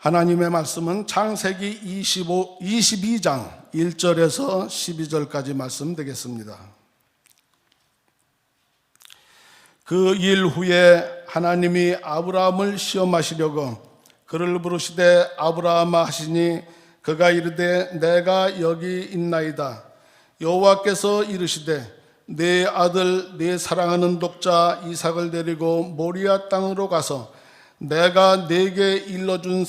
하나님의 말씀은 창세기 22장 1절에서 12절까지 말씀 되겠습니다. 그 일 후에 하나님이 아브라함을 시험하시려고 그를 부르시되 아브라함아 하시니 그가 이르되 내가 여기 있나이다. 여호와께서 이르시되 내 아들 내 사랑하는 독자 이삭을 데리고 모리아 땅으로 가서 내가 네게 일러준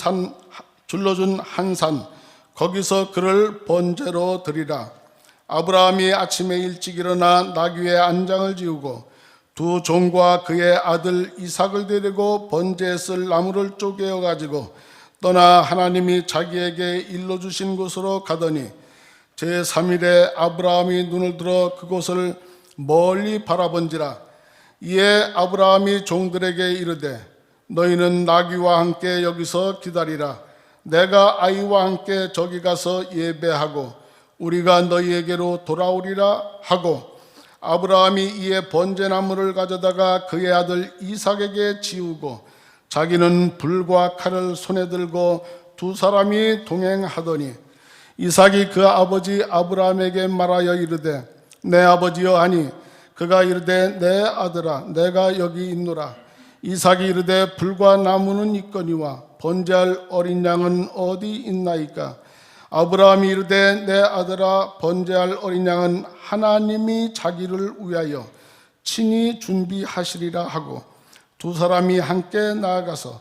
줄러준 한 산 거기서 그를 번제로 드리라. 아브라함이 아침에 일찍 일어나 나귀의 안장을 지우고 두 종과 그의 아들 이삭을 데리고 번제에 쓸 나무를 쪼개어 가지고 떠나 하나님이 자기에게 일러주신 곳으로 가더니 제3일에 아브라함이 눈을 들어 그곳을 멀리 바라본지라. 이에 아브라함이 종들에게 이르되 너희는 나귀와 함께 여기서 기다리라. 내가 아이와 함께 저기 가서 예배하고 우리가 너희에게로 돌아오리라 하고 아브라함이 이에 번제나무를 가져다가 그의 아들 이삭에게 지우고 자기는 불과 칼을 손에 들고 두 사람이 동행하더니 이삭이 그 아버지 아브라함에게 말하여 이르되 내 아버지여 하니 그가 이르되 내 아들아 내가 여기 있노라. 이삭이 이르되 불과 나무는 있거니와 번제할 어린 양은 어디 있나이까. 아브라함이 이르되 내 아들아 번제할 어린 양은 하나님이 자기를 위하여 친히 준비하시리라 하고 두 사람이 함께 나아가서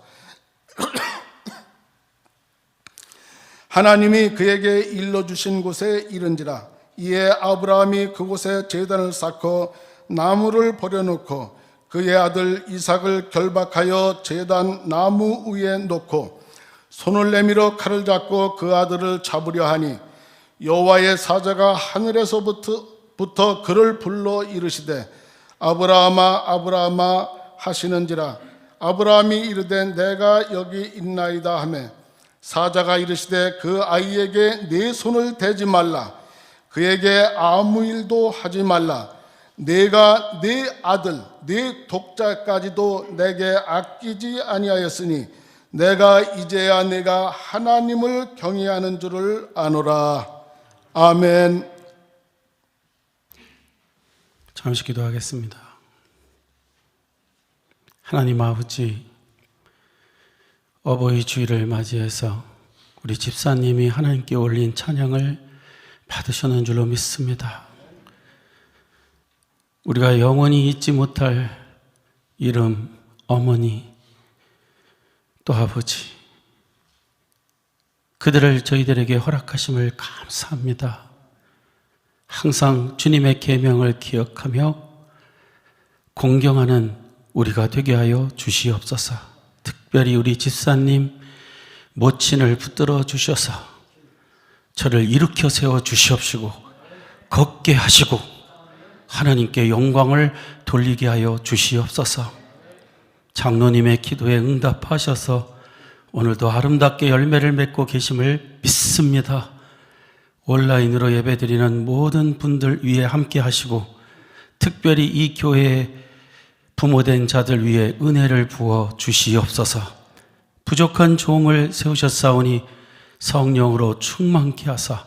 하나님이 그에게 일러주신 곳에 이른지라. 이에 아브라함이 그곳에 제단을 쌓고 나무를 버려놓고 그의 아들 이삭을 결박하여 제단 나무 위에 놓고 손을 내밀어 칼을 잡고 그 아들을 잡으려 하니 여호와의 사자가 하늘에서부터 그를 불러 이르시되 아브라함아 아브라함아 하시는지라. 아브라함이 이르되 내가 여기 있나이다 하매 사자가 이르시되 그 아이에게 네 손을 대지 말라. 그에게 아무 일도 하지 말라. 내가 네 아들 네 독자까지도 내게 아끼지 아니하였으니 내가 이제야 내가 하나님을 경외하는 줄을 아노라. 아멘. 잠시 기도하겠습니다. 하나님 아버지, 어버이 주일을 맞이해서 우리 집사님이 하나님께 올린 찬양을 받으셨는 줄로 믿습니다. 우리가 영원히 잊지 못할 이름, 어머니, 또 아버지, 그들을 저희들에게 허락하심을 감사합니다. 항상 주님의 계명을 기억하며 공경하는 우리가 되게 하여 주시옵소서. 특별히 우리 집사님 모친을 붙들어 주셔서 저를 일으켜 세워 주시옵시고 걷게 하시고 하나님께 영광을 돌리게 하여 주시옵소서. 장로님의 기도에 응답하셔서 오늘도 아름답게 열매를 맺고 계심을 믿습니다. 온라인으로 예배드리는 모든 분들 위에 함께 하시고 특별히 이 교회의 부모된 자들 위에 은혜를 부어 주시옵소서. 부족한 종을 세우셨사오니 성령으로 충만케 하사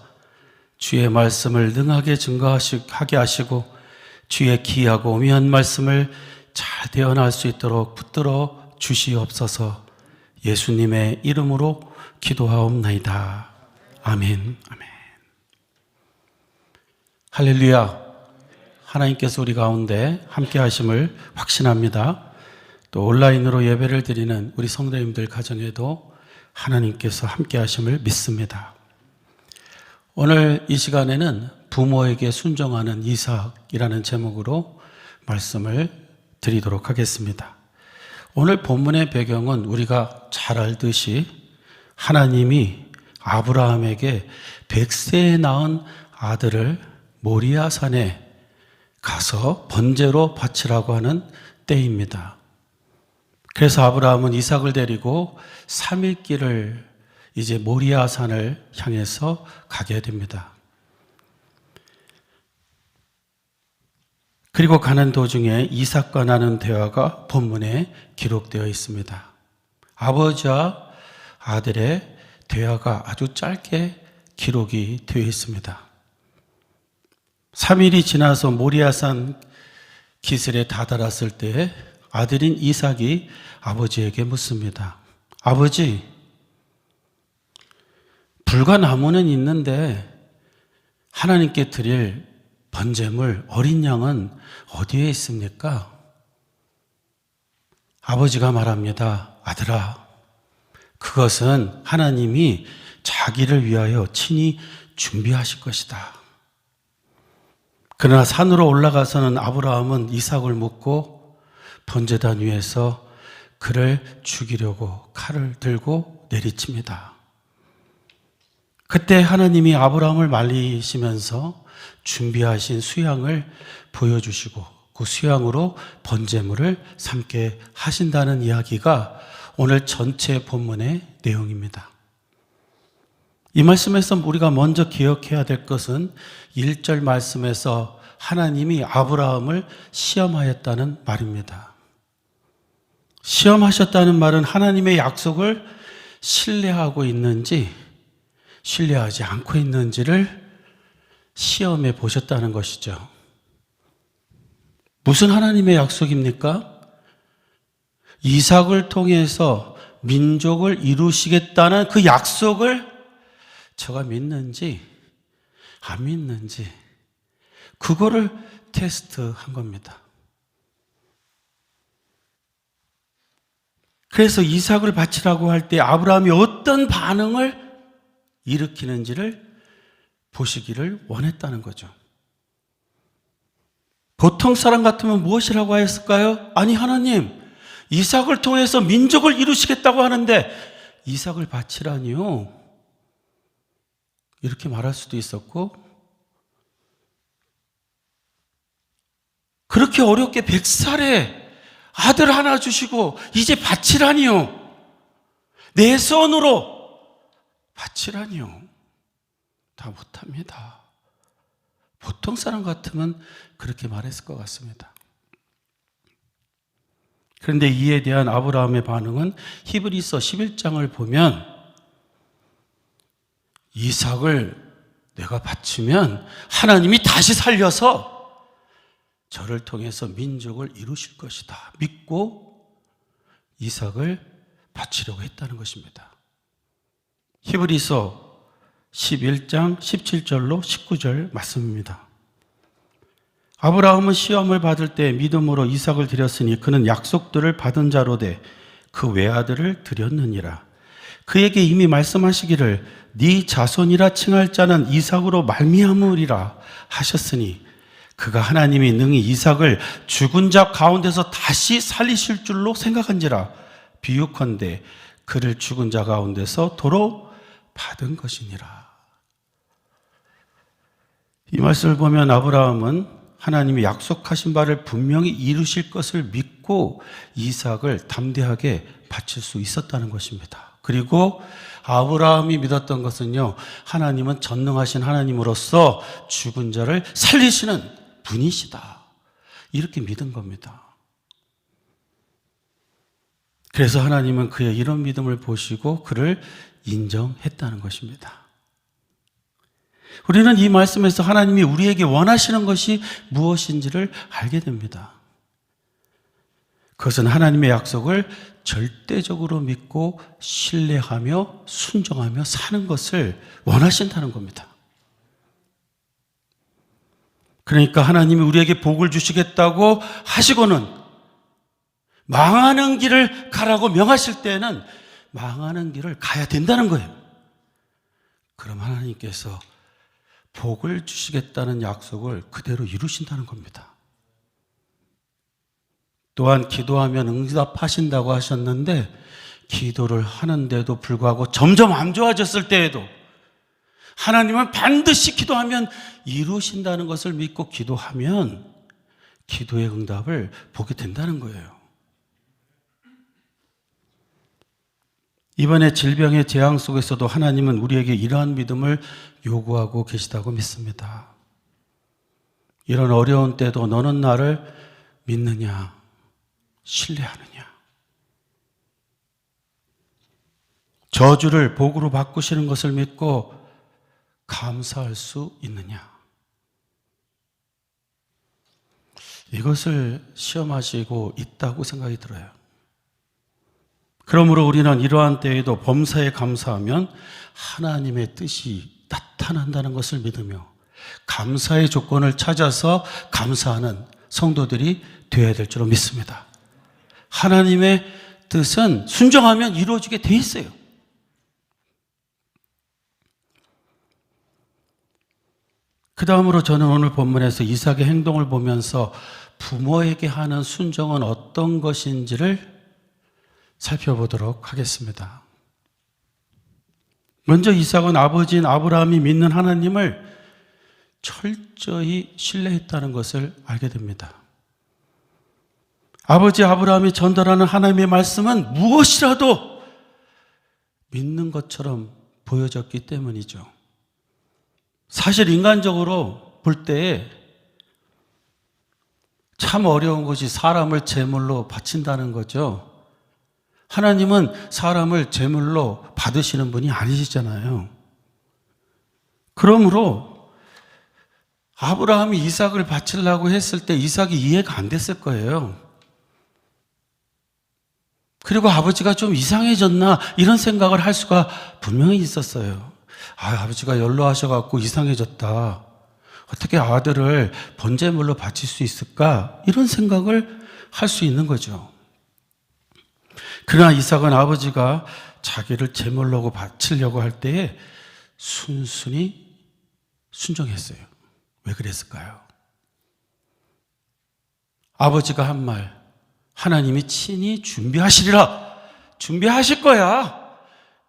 주의 말씀을 능하게 증거하게 하시고 주의 귀하고 오묘한 말씀을 잘 대언할 수 있도록 붙들어 주시옵소서. 예수님의 이름으로 기도하옵나이다. 아멘. 아멘. 할렐루야. 하나님께서 우리 가운데 함께 하심을 확신합니다. 또 온라인으로 예배를 드리는 우리 성도님들 가정에도 하나님께서 함께 하심을 믿습니다. 오늘 이 시간에는 부모에게 순종하는 이삭이라는 제목으로 말씀을 드리도록 하겠습니다. 오늘 본문의 배경은 우리가 잘 알듯이 하나님이 아브라함에게 100세에 낳은 아들을 모리아 산에 가서 번제로 바치라고 하는 때입니다. 그래서 아브라함은 이삭을 데리고 3일 길을 이제 모리아 산을 향해서 가게 됩니다. 그리고 가는 도중에 이삭과 나눈 대화가 본문에 기록되어 있습니다. 아버지와 아들의 대화가 아주 짧게 기록이 되어 있습니다. 3일이 지나서 모리아산 기슭에 다다랐을 때 아들인 이삭이 아버지에게 묻습니다. 아버지, 불과 나무는 있는데 하나님께 드릴 번제물 어린 양은 어디에 있습니까? 아버지가 말합니다. 아들아, 그것은 하나님이 자기를 위하여 친히 준비하실 것이다. 그러나 산으로 올라가서는 아브라함은 이삭을 묻고 번제단 위에서 그를 죽이려고 칼을 들고 내리칩니다. 그때 하나님이 아브라함을 말리시면서 준비하신 수양을 보여주시고 그 수양으로 번제물을 삼게 하신다는 이야기가 오늘 전체 본문의 내용입니다. 이 말씀에서 우리가 먼저 기억해야 될 것은 1절 말씀에서 하나님이 아브라함을 시험하였다는 말입니다. 시험하셨다는 말은 하나님의 약속을 신뢰하고 있는지 신뢰하지 않고 있는지를 시험해 보셨다는 것이죠. 무슨 하나님의 약속입니까? 이삭을 통해서 민족을 이루시겠다는 그 약속을 제가 믿는지 안 믿는지 그거를 테스트한 겁니다. 그래서 이삭을 바치라고 할 때 아브라함이 어떤 반응을 일으키는지를 보시기를 원했다는 거죠. 보통 사람 같으면 무엇이라고 하였을까요? 아니 하나님, 이삭을 통해서 민족을 이루시겠다고 하는데 이삭을 바치라니요? 이렇게 말할 수도 있었고, 그렇게 어렵게 100살에 아들 하나 주시고 이제 바치라니요? 내 손으로 바치라니요? 다 못합니다. 보통 사람 같으면 그렇게 말했을 것 같습니다. 그런데 이에 대한 아브라함의 반응은 히브리서 11장을 보면 이삭을 내가 바치면 하나님이 다시 살려서 저를 통해서 민족을 이루실 것이다 믿고 이삭을 바치려고 했다는 것입니다. 히브리서 11장 17절로 19절 말씀입니다. 아브라함은 시험을 받을 때 믿음으로 이삭을 드렸으니 그는 약속들을 받은 자로 돼 그 외아들을 드렸느니라. 그에게 이미 말씀하시기를 네 자손이라 칭할 자는 이삭으로 말미암으리라 하셨으니 그가 하나님이 능히 이삭을 죽은 자 가운데서 다시 살리실 줄로 생각한지라. 비유컨대 그를 죽은 자 가운데서 도로 받은 것이니라. 이 말씀을 보면 아브라함은 하나님이 약속하신 바를 분명히 이루실 것을 믿고 이삭을 담대하게 바칠 수 있었다는 것입니다. 그리고 아브라함이 믿었던 것은요, 하나님은 전능하신 하나님으로서 죽은 자를 살리시는 분이시다, 이렇게 믿은 겁니다. 그래서 하나님은 그의 이런 믿음을 보시고 그를 인정했다는 것입니다. 우리는 이 말씀에서 하나님이 우리에게 원하시는 것이 무엇인지를 알게 됩니다. 그것은 하나님의 약속을 절대적으로 믿고 신뢰하며 순종하며 사는 것을 원하신다는 겁니다. 그러니까 하나님이 우리에게 복을 주시겠다고 하시고는 망하는 길을 가라고 명하실 때는 망하는 길을 가야 된다는 거예요. 그럼 하나님께서 복을 주시겠다는 약속을 그대로 이루신다는 겁니다. 또한 기도하면 응답하신다고 하셨는데 기도를 하는데도 불구하고 점점 안 좋아졌을 때에도 하나님은 반드시 기도하면 이루신다는 것을 믿고 기도하면 기도의 응답을 보게 된다는 거예요. 이번에 질병의 재앙 속에서도 하나님은 우리에게 이러한 믿음을 요구하고 계시다고 믿습니다. 이런 어려운 때도 너는 나를 믿느냐, 신뢰하느냐. 저주를 복으로 바꾸시는 것을 믿고 감사할 수 있느냐? 이것을 시험하시고 있다고 생각이 들어요. 그러므로 우리는 이러한 때에도 범사에 감사하면 하나님의 뜻이 나타난다는 것을 믿으며 감사의 조건을 찾아서 감사하는 성도들이 되어야 될 줄로 믿습니다. 하나님의 뜻은 순종하면 이루어지게 돼 있어요. 그 다음으로 저는 오늘 본문에서 이삭의 행동을 보면서 부모에게 하는 순종은 어떤 것인지를 살펴보도록 하겠습니다. 먼저 이삭은 아버지인 아브라함이 믿는 하나님을 철저히 신뢰했다는 것을 알게 됩니다. 아버지 아브라함이 전달하는 하나님의 말씀은 무엇이라도 믿는 것처럼 보여졌기 때문이죠. 사실 인간적으로 볼 때에 참 어려운 것이 사람을 제물로 바친다는 거죠. 하나님은 사람을 제물로 받으시는 분이 아니시잖아요. 그러므로 아브라함이 이삭을 바치려고 했을 때 이삭이 이해가 안 됐을 거예요. 그리고 아버지가 좀 이상해졌나 이런 생각을 할 수가 분명히 있었어요. 아버지가 연로하셔갖고 이상해졌다. 어떻게 아들을 번제물로 바칠 수 있을까? 이런 생각을 할 수 있는 거죠. 그러나 이삭은 아버지가 자기를 제물로 바치려고 할 때에 순순히 순종했어요. 왜 그랬을까요? 아버지가 한 말, 하나님이 친히 준비하시리라. 준비하실 거야.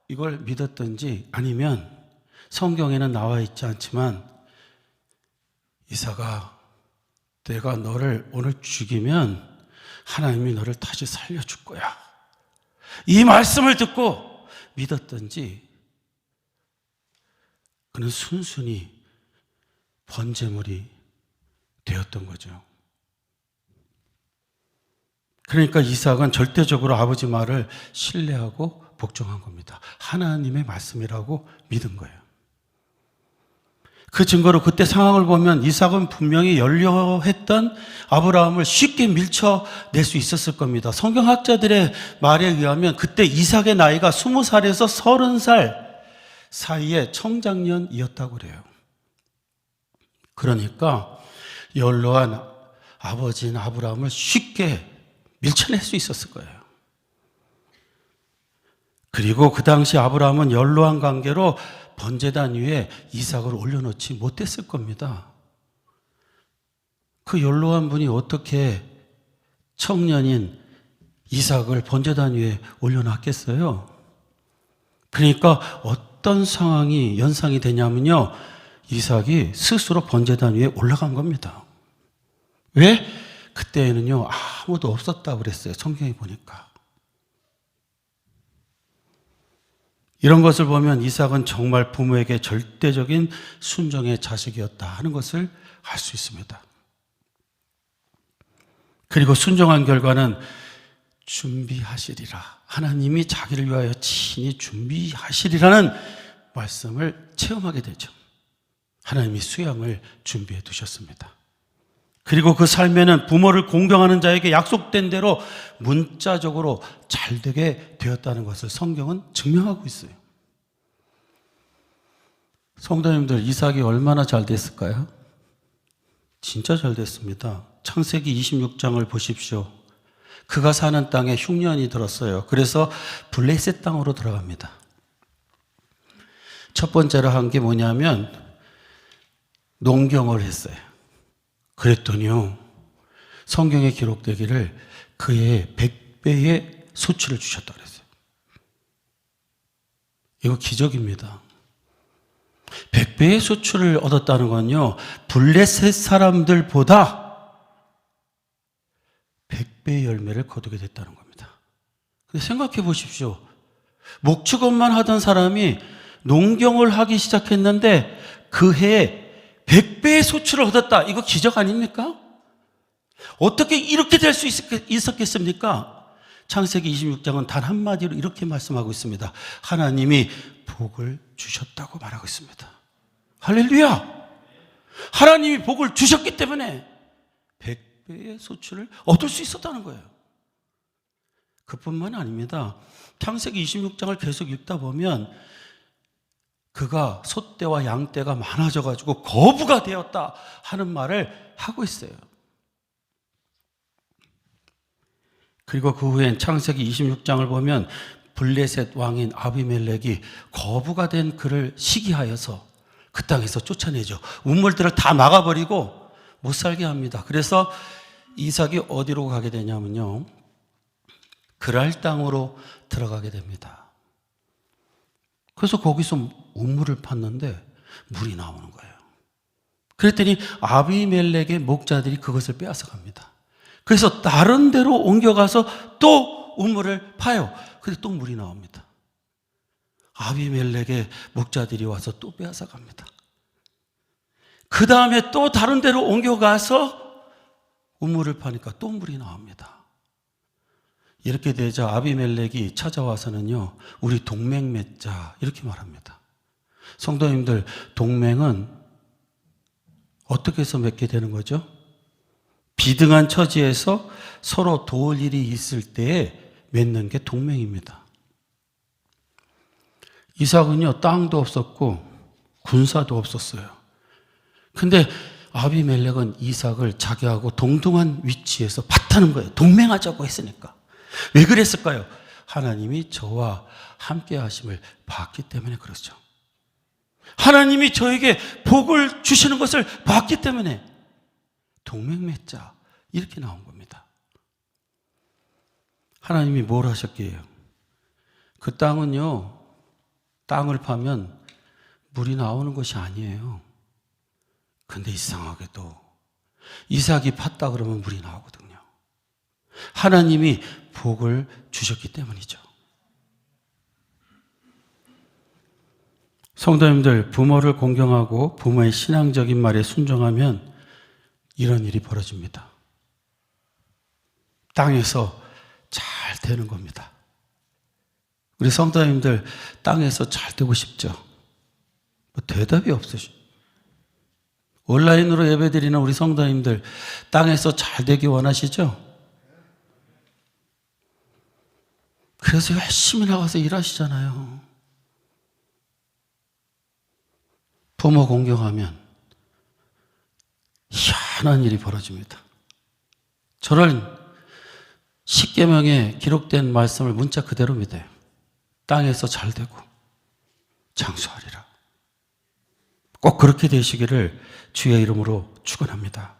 이걸 믿었던지 아니면 성경에는 나와 있지 않지만 이삭아, 내가 너를 오늘 죽이면 하나님이 너를 다시 살려줄 거야. 이 말씀을 듣고 믿었던지 그는 순순히 번제물이 되었던 거죠. 그러니까 이삭은 절대적으로 아버지 말을 신뢰하고 복종한 겁니다. 하나님의 말씀이라고 믿은 거예요. 그 증거로 그때 상황을 보면 이삭은 분명히 연료했던 아브라함을 쉽게 밀쳐낼 수 있었을 겁니다. 성경학자들의 말에 의하면 그때 이삭의 나이가 20살에서 30살 사이의 청장년이었다고 그래요. 그러니까 연로한 아버지인 아브라함을 쉽게 밀쳐낼 수 있었을 거예요. 그리고 그 당시 아브라함은 연로한 관계로 번제단 위에 이삭을 올려놓지 못했을 겁니다. 그 연로한 분이 어떻게 청년인 이삭을 번제단 위에 올려놨겠어요? 그러니까 어떤 상황이 연상이 되냐면요, 이삭이 스스로 번제단 위에 올라간 겁니다. 왜? 그때는요 아무도 없었다고 그랬어요. 성경에 보니까. 이런 것을 보면 이삭은 정말 부모에게 절대적인 순종의 자식이었다 하는 것을 알 수 있습니다. 그리고 순종한 결과는 준비하시리라. 하나님이 자기를 위하여 친히 준비하시리라는 말씀을 체험하게 되죠. 하나님이 수양을 준비해 두셨습니다. 그리고 그 삶에는 부모를 공경하는 자에게 약속된 대로 문자적으로 잘 되게 되었다는 것을 성경은 증명하고 있어요. 성도님들, 이삭이 얼마나 잘 됐을까요? 진짜 잘 됐습니다. 창세기 26장을 보십시오. 그가 사는 땅에 흉년이 들었어요. 그래서 블레셋 땅으로 들어갑니다. 첫 번째로 한 게 뭐냐면 농경을 했어요. 그랬더니요, 성경에 기록되기를 그의 100배의 소출을 주셨다고 그랬어요. 이거 기적입니다. 100배의 소출을 얻었다는 건요, 블레셋 사람들보다 100배의 열매를 거두게 됐다는 겁니다. 근데 생각해 보십시오. 목축업만 하던 사람이 농경을 하기 시작했는데 그 해에 100배의 소출을 얻었다. 이거 기적 아닙니까? 어떻게 이렇게 될 수 있었겠습니까? 창세기 26장은 단 한마디로 이렇게 말씀하고 있습니다. 하나님이 복을 주셨다고 말하고 있습니다. 할렐루야! 하나님이 복을 주셨기 때문에 100배의 소출을 얻을 수 있었다는 거예요. 그뿐만 아닙니다. 창세기 26장을 계속 읽다 보면 그가 소떼와 양떼가 많아져가지고 거부가 되었다 하는 말을 하고 있어요. 그리고 그 후엔 창세기 26장을 보면 블레셋 왕인 아비멜렉이 거부가 된 그를 시기하여서 그 땅에서 쫓아내죠. 우물들을 다 막아버리고 못 살게 합니다. 그래서 이삭이 어디로 가게 되냐면요, 그랄 땅으로 들어가게 됩니다. 그래서 거기서 우물을 팠는데 물이 나오는 거예요. 그랬더니 아비멜렉의 목자들이 그것을 빼앗아 갑니다. 그래서 다른 데로 옮겨가서 또 우물을 파요. 근데 또 물이 나옵니다. 아비멜렉의 목자들이 와서 또 빼앗아 갑니다. 그 다음에 또 다른 데로 옮겨가서 우물을 파니까 또 물이 나옵니다. 이렇게 되자 아비멜렉이 찾아와서는요, 우리 동맹 맺자 이렇게 말합니다. 성도님들, 동맹은 어떻게 해서 맺게 되는 거죠? 비등한 처지에서 서로 도울 일이 있을 때에 맺는 게 동맹입니다. 이삭은요, 땅도 없었고 군사도 없었어요. 근데 아비멜렉은 이삭을 자기하고 동등한 위치에서 봤다는 거예요. 동맹하자고 했으니까. 왜 그랬을까요? 하나님이 저와 함께 하심을 봤기 때문에 그렇죠. 하나님이 저에게 복을 주시는 것을 봤기 때문에 동맹 맺자 이렇게 나온 겁니다. 하나님이 뭘 하셨기에요? 그 땅은요, 땅을 파면 물이 나오는 것이 아니에요. 근데 이상하게도 이삭이 팠다 그러면 물이 나오거든요. 하나님이 복을 주셨기 때문이죠. 성도님들, 부모를 공경하고 부모의 신앙적인 말에 순종하면 이런 일이 벌어집니다. 땅에서 잘 되는 겁니다. 우리 성도님들, 땅에서 잘 되고 싶죠? 대답이 없으시죠? 온라인으로 예배드리는 우리 성도님들, 땅에서 잘 되기 원하시죠? 그래서 열심히 나가서 일하시잖아요. 부모 공경하면 희한한 일이 벌어집니다. 저는 십계명에 기록된 말씀을 문자 그대로 믿어요. 땅에서 잘 되고 장수하리라. 꼭 그렇게 되시기를 주의 이름으로 축원합니다.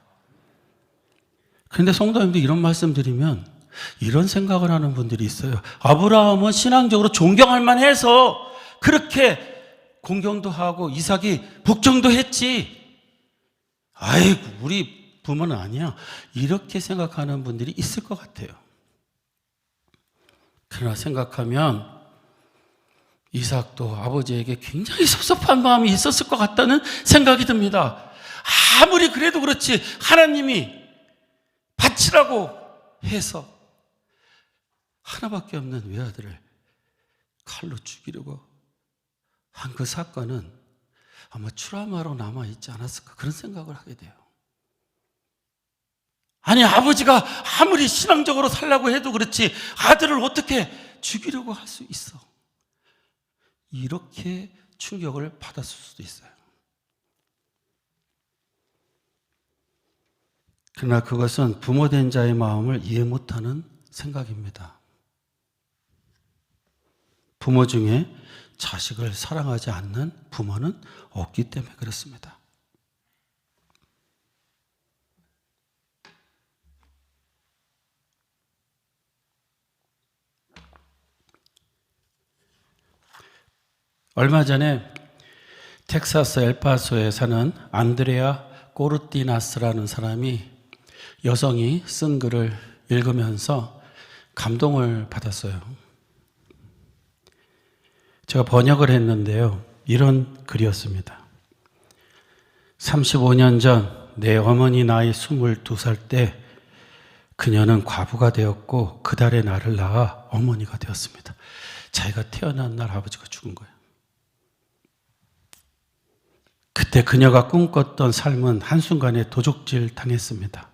그런데 성도님도 이런 말씀 드리면 이런 생각을 하는 분들이 있어요. 아브라함은 신앙적으로 존경할 만해서 그렇게 공경도 하고 이삭이 복종도 했지. 아이고, 우리 부모는 아니야. 이렇게 생각하는 분들이 있을 것 같아요. 그러나 생각하면 이삭도 아버지에게 굉장히 섭섭한 마음이 있었을 것 같다는 생각이 듭니다. 아무리 그래도 그렇지 하나님이 바치라고 해서 하나밖에 없는 외아들을 칼로 죽이려고 한 그 사건은 아마 트라우마로 남아있지 않았을까, 그런 생각을 하게 돼요. 아니, 아버지가 아무리 신앙적으로 살라고 해도 그렇지 아들을 어떻게 죽이려고 할 수 있어? 이렇게 충격을 받았을 수도 있어요. 그러나 그것은 부모된 자의 마음을 이해 못하는 생각입니다. 부모 중에 자식을 사랑하지 않는 부모는 없기 때문에 그렇습니다. 얼마 전에 텍사스 엘파소에 사는 안드레아 꼬르티나스라는 사람이 여성이 쓴 글을 읽으면서 감동을 받았어요. 제가 번역을 했는데요, 이런 글이었습니다. 35년 전 내 어머니 나이 22살 때 그녀는 과부가 되었고 그 달에 나를 낳아 어머니가 되었습니다. 자기가 태어난 날 아버지가 죽은 거예요. 그때 그녀가 꿈꿨던 삶은 한순간에 도적질 당했습니다.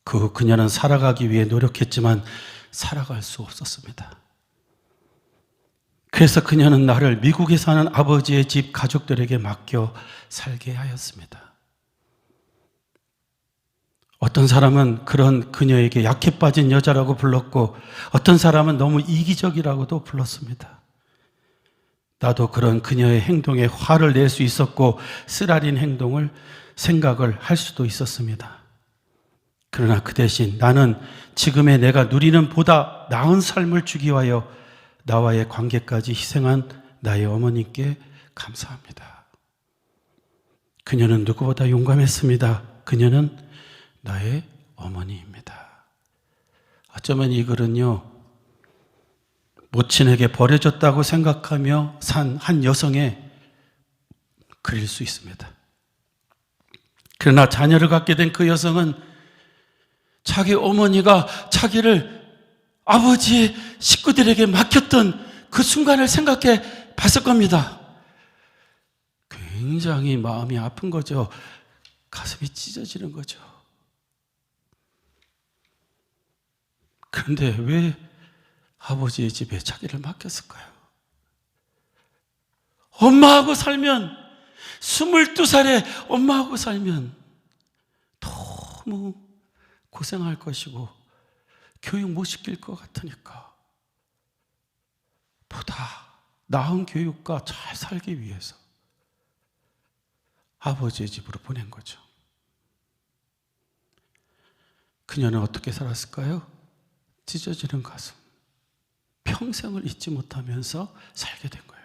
그 후 그녀는 살아가기 위해 노력했지만 살아갈 수 없었습니다. 그래서 그녀는 나를 미국에 사는 아버지의 집 가족들에게 맡겨 살게 하였습니다. 어떤 사람은 그런 그녀에게 약해 빠진 여자라고 불렀고 어떤 사람은 너무 이기적이라고도 불렀습니다. 나도 그런 그녀의 행동에 화를 낼 수 있었고 쓰라린 생각을 할 수도 있었습니다. 그러나 그 대신 나는 지금의 내가 누리는 보다 나은 삶을 주기 위하여 나와의 관계까지 희생한 나의 어머님께 감사합니다. 그녀는 누구보다 용감했습니다. 그녀는 나의 어머니입니다. 어쩌면 이 글은요, 모친에게 버려졌다고 생각하며 산 한 여성의 글일 수 있습니다. 그러나 자녀를 갖게 된 그 여성은 자기 어머니가 자기를 아버지의 식구들에게 맡겼던 그 순간을 생각해 봤을 겁니다. 굉장히 마음이 아픈 거죠. 가슴이 찢어지는 거죠. 그런데 왜 아버지의 집에 자기를 맡겼을까요? 엄마하고 살면, 22살에 엄마하고 살면 너무 고생할 것이고 교육 못 시킬 것 같으니까 보다 나은 교육과 잘 살기 위해서 아버지의 집으로 보낸 거죠. 그녀는 어떻게 살았을까요? 찢어지는 가슴, 평생을 잊지 못하면서 살게 된 거예요.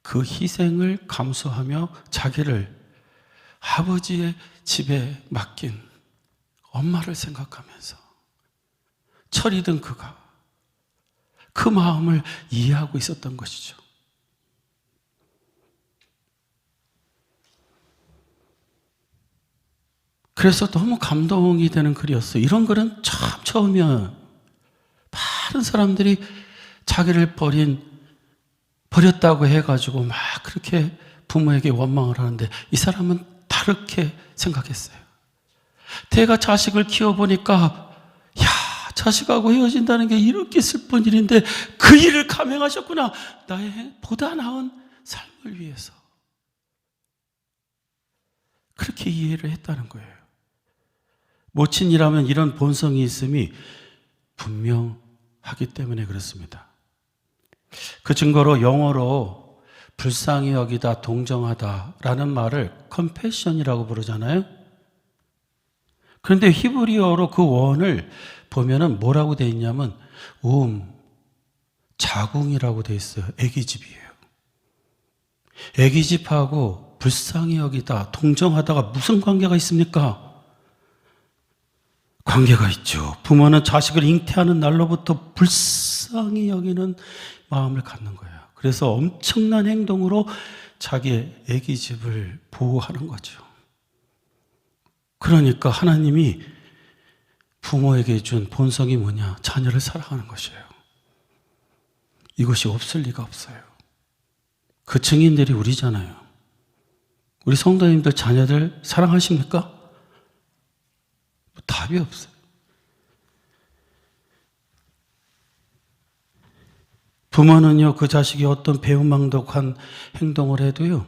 그 희생을 감수하며 자기를 아버지의 집에 맡긴 엄마를 생각하면서 철이 든 그가 그 마음을 이해하고 있었던 것이죠. 그래서 너무 감동이 되는 글이었어요. 이런 글은 참 처음이야. 많은 사람들이 자기를 버렸다고 해가지고 막 그렇게 부모에게 원망을 하는데 이 사람은 다르게 생각했어요. 내가 자식을 키워보니까 자식하고 헤어진다는 게 이렇게 슬픈 일인데 그 일을 감행하셨구나. 나의 보다 나은 삶을 위해서. 그렇게 이해를 했다는 거예요. 모친이라면 이런 본성이 있음이 분명하기 때문에 그렇습니다. 그 증거로 영어로 불쌍히 여기다, 동정하다라는 말을 compassion이라고 부르잖아요. 그런데 히브리어로 그 원을 보면은 뭐라고 되어 있냐면 자궁이라고 되어 있어요. 애기집이에요. 애기집하고 불쌍히 여기다, 동정하다가 무슨 관계가 있습니까? 관계가 있죠. 부모는 자식을 잉태하는 날로부터 불쌍히 여기는 마음을 갖는 거예요. 그래서 엄청난 행동으로 자기의 애기집을 보호하는 거죠. 그러니까 하나님이 부모에게 준 본성이 뭐냐? 자녀를 사랑하는 것이에요. 이것이 없을 리가 없어요. 그 증인들이 우리잖아요. 우리 성도님들 자녀들 사랑하십니까? 답이 없어요. 부모는요, 그 자식이 어떤 배은망덕한 행동을 해도요,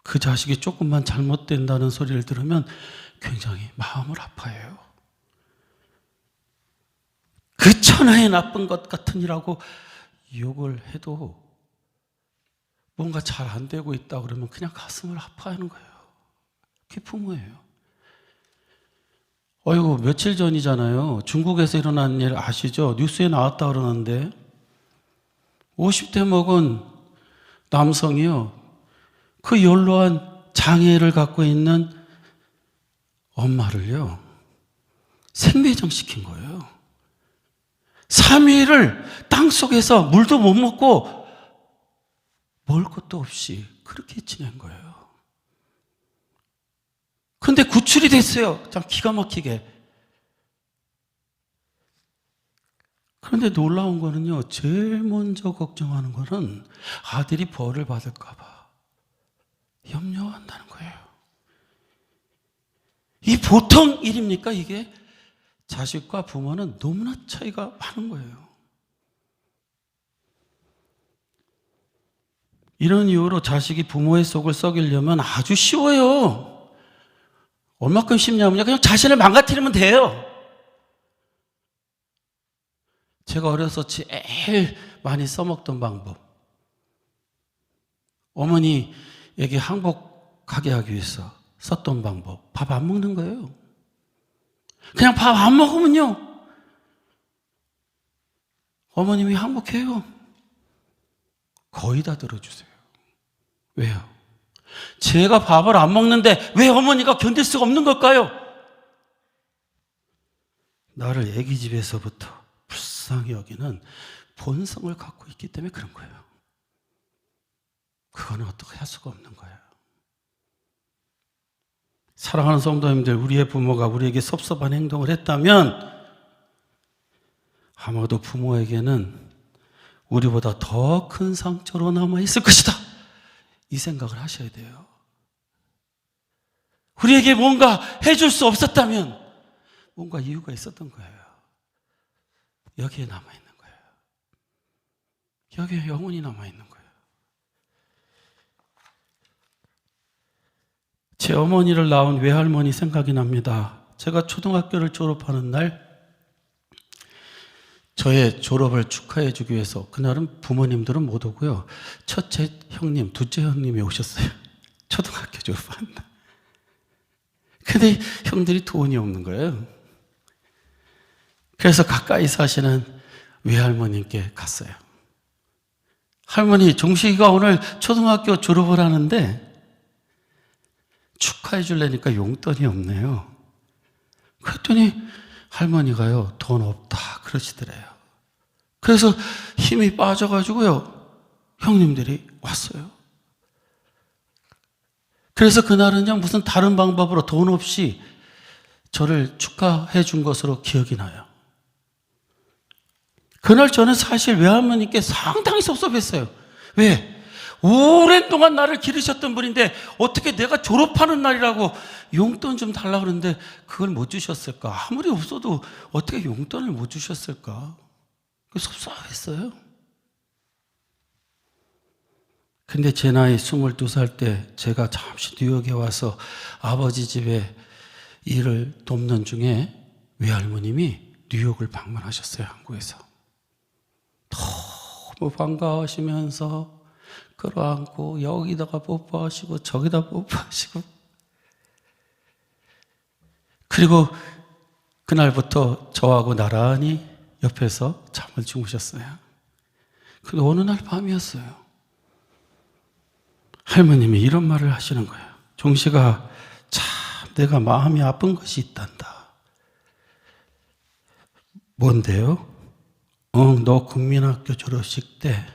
그 자식이 조금만 잘못된다는 소리를 들으면 굉장히 마음을 아파해요. 그 천하의 나쁜 것 같은 이라고 욕을 해도 뭔가 잘 안 되고 있다 그러면 그냥 가슴을 아파하는 거예요. 그게 부모예요. 어이구, 며칠 전이잖아요. 중국에서 일어난 일 아시죠? 뉴스에 나왔다 그러는데 50대 먹은 남성이요, 그 연로한 장애를 갖고 있는 엄마를요, 생매장 시킨 거예요. 3일을 땅속에서 물도 못 먹고 먹을 것도 없이 그렇게 지낸 거예요. 그런데 구출이 됐어요. 참 기가 막히게. 그런데 놀라운 거는요, 제일 먼저 걱정하는 거는 아들이 벌을 받을까봐 염려한다는 거예요. 이 보통 일입니까, 이게? 자식과 부모는 너무나 차이가 많은 거예요. 이런 이유로 자식이 부모의 속을 썩이려면 아주 쉬워요. 얼마큼 쉽냐면요, 그냥 자신을 망가뜨리면 돼요. 제가 어려서 제일 많이 써먹던 방법, 어머니에게 항복하게 하기 위해서 썼던 방법, 밥 안 먹는 거예요. 그냥 밥 안 먹으면요, 어머님이 항복해요. 거의 다 들어주세요. 왜요? 제가 밥을 안 먹는데 왜 어머니가 견딜 수가 없는 걸까요? 나를 애기 집에서부터 불쌍히 여기는 본성을 갖고 있기 때문에 그런 거예요. 그거는 어떻게 할 수가 없는 거예요. 사랑하는 성도님들, 우리의 부모가 우리에게 섭섭한 행동을 했다면 아마도 부모에게는 우리보다 더 큰 상처로 남아있을 것이다, 이 생각을 하셔야 돼요. 우리에게 뭔가 해줄 수 없었다면 뭔가 이유가 있었던 거예요. 여기에 남아있는 거예요. 여기에 영혼이 남아있는 거예요. 제 어머니를 낳은 외할머니 생각이 납니다. 제가 초등학교를 졸업하는 날 저의 졸업을 축하해 주기 위해서, 그날은 부모님들은 못 오고요, 첫째 형님, 둘째 형님이 오셨어요. 초등학교 졸업한 날. 근데 형들이 돈이 없는 거예요. 그래서 가까이 사시는 외할머님께 갔어요. 할머니, 종식이가 오늘 초등학교 졸업을 하는데 축하해 주려니까 용돈이 없네요. 그랬더니 할머니가요, 돈 없다 그러시더래요. 그래서 힘이 빠져가지고요, 형님들이 왔어요. 그래서 그날은요, 무슨 다른 방법으로 돈 없이 저를 축하해 준 것으로 기억이 나요. 그날 저는 사실 외할머니께 상당히 섭섭했어요. 왜? 오랜 동안 나를 기르셨던 분인데 어떻게 내가 졸업하는 날이라고 용돈 좀 달라고 그러는데 그걸 못 주셨을까? 아무리 없어도 어떻게 용돈을 못 주셨을까? 섭섭했어요. 근데 제 나이 22살 때 제가 잠시 뉴욕에 와서 아버지 집에 일을 돕는 중에 외할머님이 뉴욕을 방문하셨어요, 한국에서. 너무 반가워하시면서 끌어안고 여기다가 뽀뽀하시고 저기다 뽀뽀하시고, 그리고 그날부터 저하고 나란히 옆에서 잠을 주무셨어요. 근데 어느 날 밤이었어요. 할머님이 이런 말을 하시는 거예요. 종식아, 참 내가 마음이 아픈 것이 있단다. 뭔데요? 너 국민학교 졸업식 때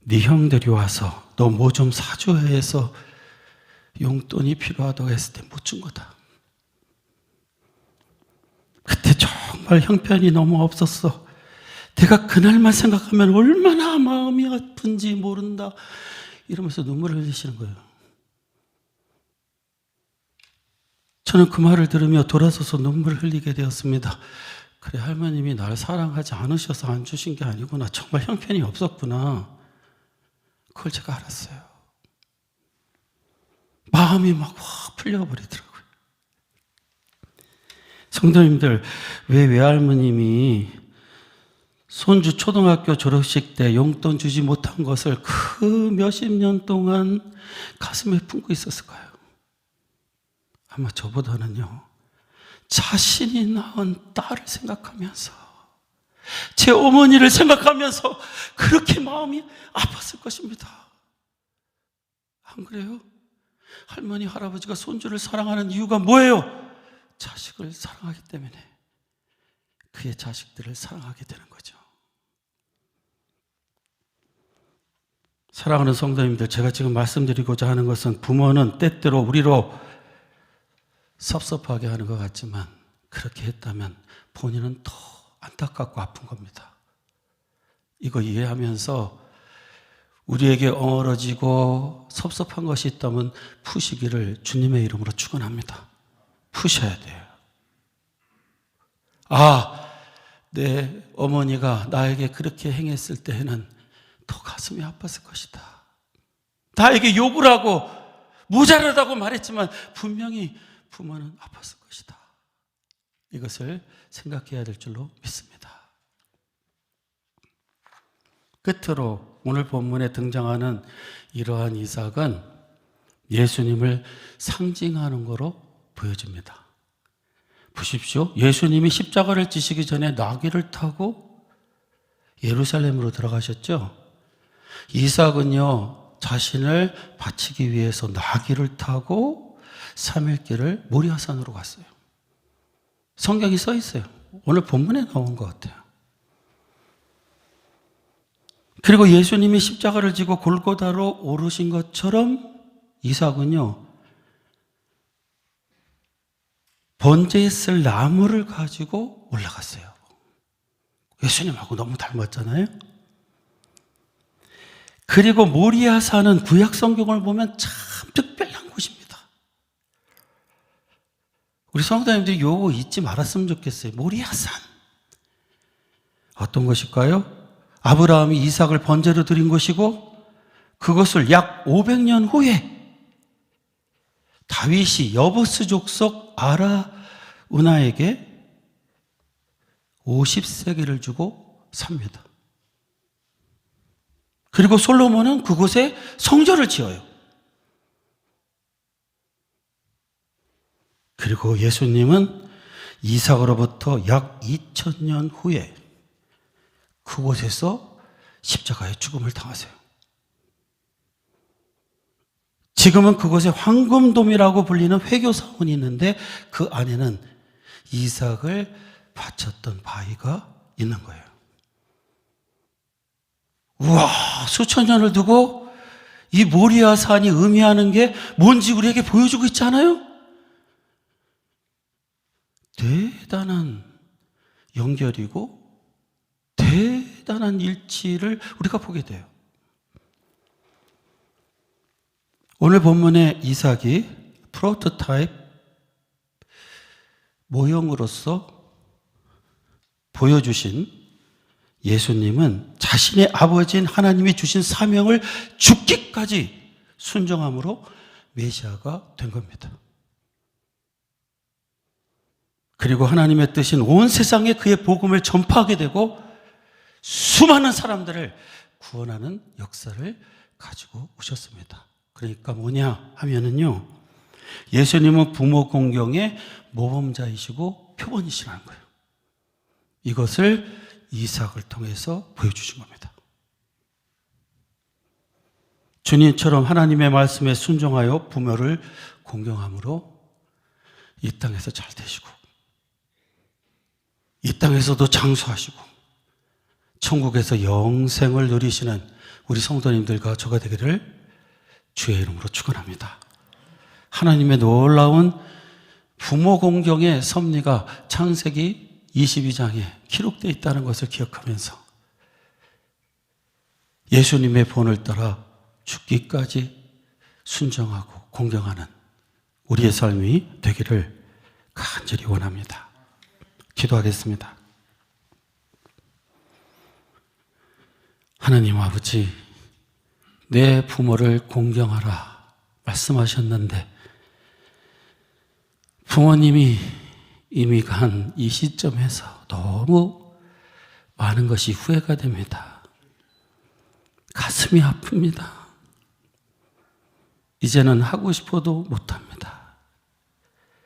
네 형들이 와서 너 뭐 좀 사줘야 해서 용돈이 필요하다고 했을 때 못 준 거다. 그때 정말 형편이 너무 없었어. 내가 그날만 생각하면 얼마나 마음이 아픈지 모른다, 이러면서 눈물을 흘리시는 거예요. 저는 그 말을 들으며 돌아서서 눈물을 흘리게 되었습니다. 그래, 할머님이 나를 사랑하지 않으셔서 안 주신 게 아니구나. 정말 형편이 없었구나. 그걸 제가 알았어요. 마음이 막 확 풀려버리더라고요. 성도님들, 왜 외할머님이 손주 초등학교 졸업식 때 용돈 주지 못한 것을 그 몇십 년 동안 가슴에 품고 있었을까요? 아마 저보다는요, 자신이 낳은 딸을 생각하면서, 제 어머니를 생각하면서 그렇게 마음이 아팠을 것입니다. 안 그래요? 할머니, 할아버지가 손주를 사랑하는 이유가 뭐예요? 자식을 사랑하기 때문에 그의 자식들을 사랑하게 되는 거죠. 사랑하는 성도님들, 제가 지금 말씀드리고자 하는 것은 부모는 때때로 우리로 섭섭하게 하는 것 같지만 그렇게 했다면 본인은 더 안타깝고 아픈 겁니다. 이거 이해하면서 우리에게 엉어러지고 섭섭한 것이 있다면 푸시기를 주님의 이름으로 축원합니다. 푸셔야 돼요. 내 어머니가 나에게 그렇게 행했을 때에는 더 가슴이 아팠을 것이다. 나에게 욕을 하고 모자라다고 말했지만 분명히 부모는 아팠을 것이다. 이것을 생각해야 될 줄로 믿습니다. 끝으로 오늘 본문에 등장하는 이러한 이삭은 예수님을 상징하는 거로 보여집니다. 보십시오. 예수님이 십자가를 지시기 전에 나귀를 타고 예루살렘으로 들어가셨죠. 이삭은요, 자신을 바치기 위해서 나귀를 타고 3일길을 모리아산으로 갔어요. 성경이 써 있어요. 오늘 본문에 나온 것 같아요. 그리고 예수님이 십자가를 지고 골고다로 오르신 것처럼 이삭은요, 번제에 쓸 나무를 가지고 올라갔어요. 예수님하고 너무 닮았잖아요. 그리고 모리아산은 구약 성경을 보면 참 특별한 곳입니다. 우리 성도님들이 요거 잊지 말았으면 좋겠어요. 모리아산. 어떤 것일까요? 아브라함이 이삭을 번제로 드린 것이고, 그것을 약 500년 후에 다윗이 여부스 족속 아라우나에게 50세겔을 주고 삽니다. 그리고 솔로몬은 그곳에 성전을 지어요. 그리고 예수님은 이삭으로부터 약 2000년 후에 그곳에서 십자가의 죽음을 당하세요. 지금은 그곳에 황금돔이라고 불리는 회교사원이 있는데 그 안에는 이삭을 바쳤던 바위가 있는 거예요. 우와, 수천 년을 두고 이 모리아산이 의미하는 게 뭔지 우리에게 보여주고 있지 않아요? 대단한 연결이고 대단한 일치를 우리가 보게 돼요. 오늘 본문의 이삭이 프로토타입 모형으로서 보여주신 예수님은 자신의 아버지인 하나님이 주신 사명을 죽기까지 순종함으로 메시아가 된 겁니다. 그리고 하나님의 뜻인 온 세상에 그의 복음을 전파하게 되고 수많은 사람들을 구원하는 역사를 가지고 오셨습니다. 그러니까 뭐냐 하면은요, 예수님은 부모 공경의 모범자이시고 표본이시라는 거예요. 이것을 이삭을 통해서 보여주신 겁니다. 주님처럼 하나님의 말씀에 순종하여 부모를 공경함으로 이 땅에서 잘 되시고 이 땅에서도 장수하시고 천국에서 영생을 누리시는 우리 성도님들과 저가 되기를 주의 이름으로 축원합니다. 하나님의 놀라운 부모 공경의 섭리가 창세기 22장에 기록되어 있다는 것을 기억하면서 예수님의 본을 따라 죽기까지 순종하고 공경하는 우리의 삶이 되기를 간절히 원합니다. 기도하겠습니다. 하나님 아버지, 내 부모를 공경하라 말씀하셨는데 부모님이 이미 간 이 시점에서 너무 많은 것이 후회가 됩니다. 가슴이 아픕니다. 이제는 하고 싶어도 못합니다.